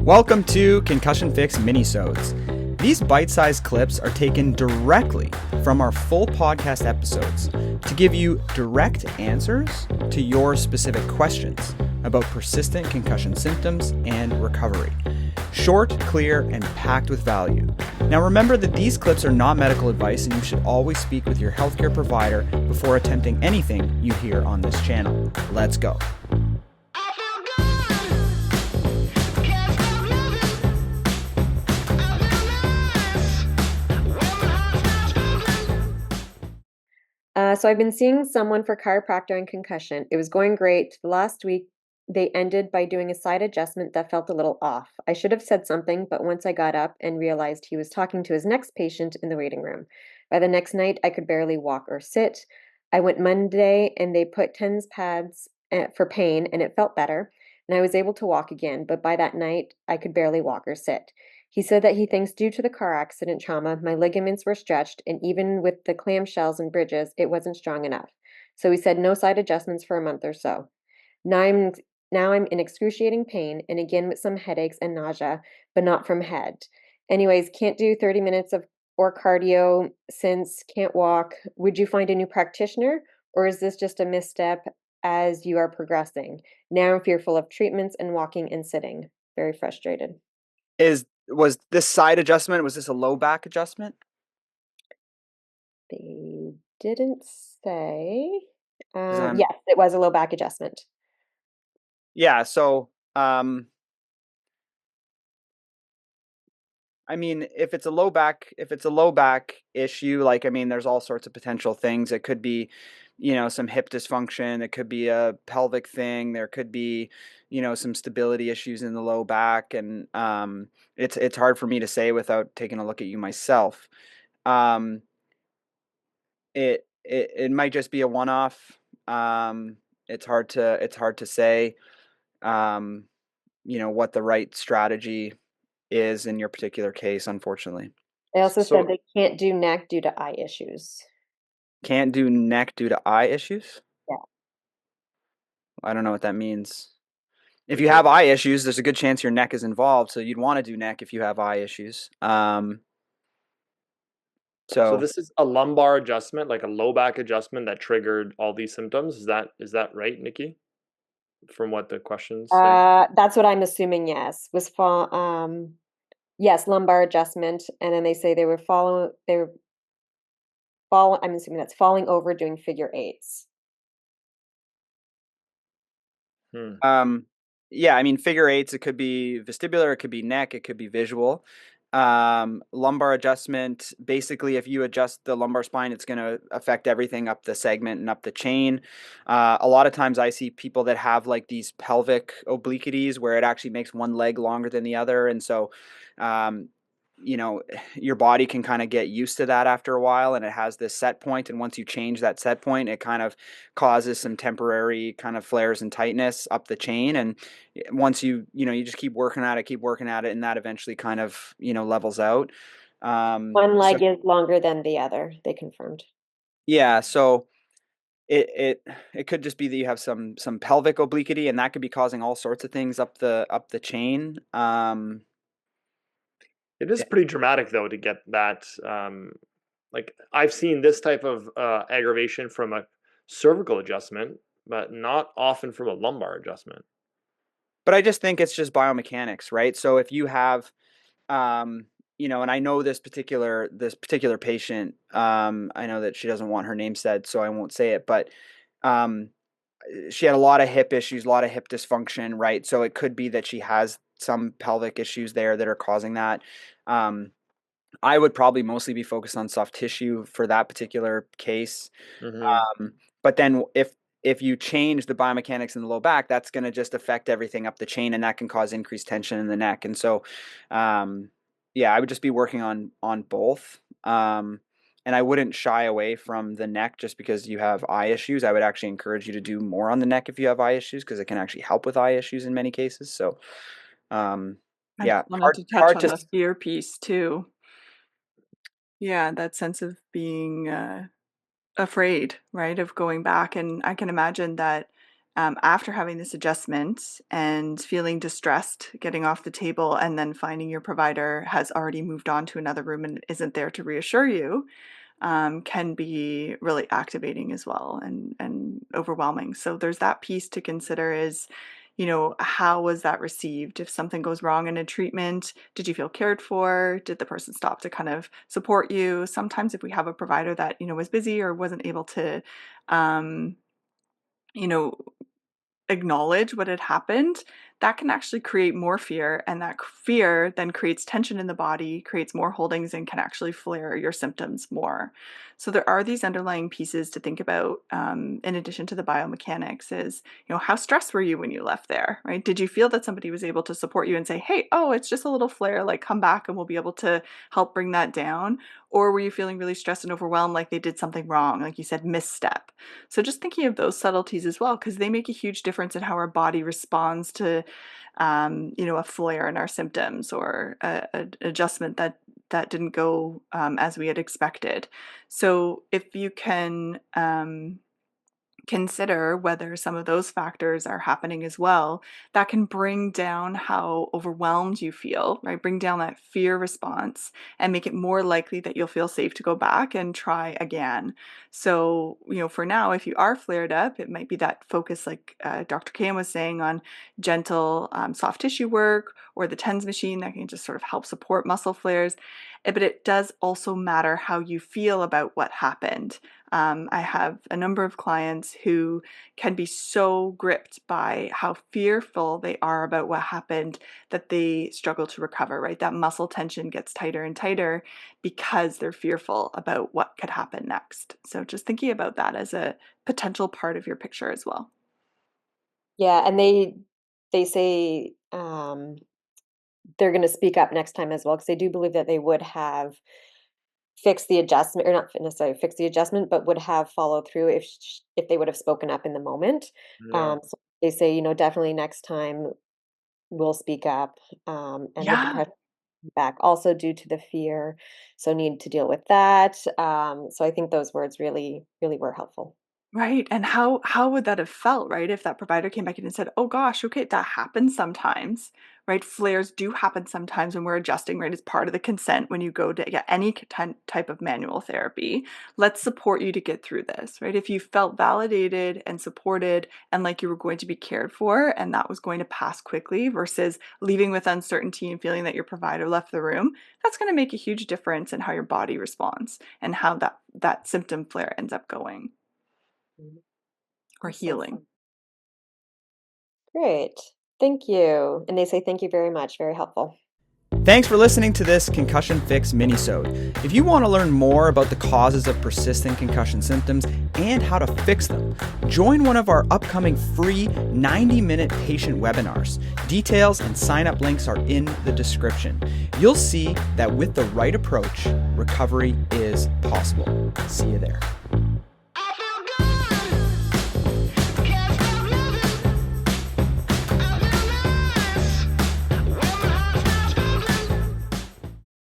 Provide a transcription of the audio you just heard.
Welcome to Concussion Fix Minisodes. These bite-sized clips are taken directly from our full podcast episodes to give you direct answers to your specific questions about persistent concussion symptoms and recovery. Short, clear, and packed with value. Now remember that these clips are not medical advice and you should always speak with your healthcare provider before attempting anything you hear on this channel. Let's go. So I've been seeing someone for chiropractor and concussion. It was going great. Last week, they ended by doing a side adjustment that felt a little off. I should have said something, but once I got up and realized he was talking to his next patient in the waiting room. By the next night, I could barely walk or sit. I went Monday and they put TENS pads for pain and it felt better. And I was able to walk again, but by that night, I could barely walk or sit. He said that he thinks due to the car accident trauma, my ligaments were stretched, and even with the clamshells and bridges, it wasn't strong enough. So he said no side adjustments for a month or so. Now I'm in excruciating pain, and again with some headaches and nausea, but not from head. Anyways, can't do 30 minutes of or cardio since can't walk. Would you find a new practitioner, or is this just a misstep as you are progressing? Now I'm fearful of treatments and walking and sitting. Very frustrated. Was this side adjustment, was this a low back adjustment? They didn't say. Yes, it was a low back adjustment. Yeah, so I mean, if it's a low back issue, there's all sorts of potential things. It could be, some hip dysfunction. It could be a pelvic thing. There could be, some stability issues in the low back, and it's hard for me to say without taking a look at you myself. It might just be a one-off. It's hard to say, what the right strategy is in your particular case, unfortunately. They also said they can't do neck due to eye issues. Can't do neck due to eye issues? Yeah. I don't know what that means. If you have eye issues, there's a good chance your neck is involved, so you'd want to do neck if you have eye issues. So this is a lumbar adjustment, like a low back adjustment that triggered all these symptoms. Is that right, Nikki? From what the questions say? That's what I'm assuming, yes. Yes, lumbar adjustment, and then they say I'm assuming that's falling over doing figure eights. Yeah, figure eights, it could be vestibular, it could be neck, it could be visual. Lumbar adjustment, basically, if you adjust the lumbar spine, it's going to affect everything up the segment and up the chain. A lot of times I see people that have like these pelvic obliquities where it actually makes one leg longer than the other. And so, your body can kind of get used to that after a while, and it has this set point. And once you change that set point, it kind of causes some temporary kind of flares and tightness up the chain. And once you just keep working at it, and that eventually kind of, levels out. One leg is longer than the other, they confirmed. Yeah. So it could just be that you have some pelvic obliquity, and that could be causing all sorts of things up the chain. It is pretty dramatic, though, to get that. Like, I've seen this type of aggravation from a cervical adjustment, but not often from a lumbar adjustment. But I just think it's just biomechanics, right? So if you have, and I know this particular patient, I know that she doesn't want her name said, so I won't say it, but she had a lot of hip issues, a lot of hip dysfunction, right? So it could be that she has some pelvic issues there that are causing that. I would probably mostly be focused on soft tissue for that particular case. Mm-hmm. But then if you change the biomechanics in the low back, that's going to just affect everything up the chain, and that can cause increased tension in the neck. And so, I would just be working on both. And I wouldn't shy away from the neck just because you have eye issues. I would actually encourage you to do more on the neck if you have eye issues, because it can actually help with eye issues in many cases. So, I wanted to touch on the fear piece too. Yeah, that sense of being afraid, right, of going back. And I can imagine that after having this adjustment and feeling distressed, getting off the table, and then finding your provider has already moved on to another room and isn't there to reassure you, can be really activating as well and overwhelming. So there's that piece to consider is, how was that received? If something goes wrong in a treatment, did you feel cared for? Did the person stop to kind of support you? Sometimes if we have a provider that, was busy or wasn't able to, you know, acknowledge what had happened, that can actually create more fear, and that fear then creates tension in the body, creates more holdings, and can actually flare your symptoms more. So there are these underlying pieces to think about, in addition to the biomechanics, is, how stressed were you when you left there, right? Did you feel that somebody was able to support you and say, hey, oh, it's just a little flare, like come back and we'll be able to help bring that down? Or were you feeling really stressed and overwhelmed, like they did something wrong, like you said, misstep? So just thinking of those subtleties as well, because they make a huge difference in how our body responds to, a flare in our symptoms or an adjustment that didn't go as we had expected. So if you can consider whether some of those factors are happening as well, that can bring down how overwhelmed you feel, right? Bring down that fear response and make it more likely that you'll feel safe to go back and try again. So, for now, if you are flared up, it might be that focus, like Dr. Kane was saying, on gentle soft tissue work or the TENS machine that can just sort of help support muscle flares. But it does also matter how you feel about what happened. I have a number of clients who can be so gripped by how fearful they are about what happened that they struggle to recover, right? That muscle tension gets tighter and tighter because they're fearful about what could happen next. So just thinking about that as a potential part of your picture as well. Yeah, and they say they're going to speak up next time as well, because they do believe that they would have fixed the adjustment, or not necessarily fix the adjustment, but would have followed through if they would have spoken up in the moment. Yeah. So they say, definitely next time we'll speak up, and the depression back also due to the fear. So need to deal with that. So I think those words really, really were helpful. Right, and how would that have felt, right, if that provider came back in and said, "Oh gosh, okay, that happens sometimes," right? Flares do happen sometimes when we're adjusting, right? It's part of the consent when you go to get any type of manual therapy. Let's support you to get through this, right? If you felt validated and supported and like you were going to be cared for and that was going to pass quickly versus leaving with uncertainty and feeling that your provider left the room, that's going to make a huge difference in how your body responds and how that symptom flare ends up going. Or That's so healing. fun. Great. Thank you. And they say thank you very much. Very helpful. Thanks for listening to this Concussion Fix Minisode. If you want to learn more about the causes of persistent concussion symptoms and how to fix them, join one of our upcoming free 90-minute patient webinars. Details and sign-up links are in the description. You'll see that with the right approach, recovery is possible. See you there.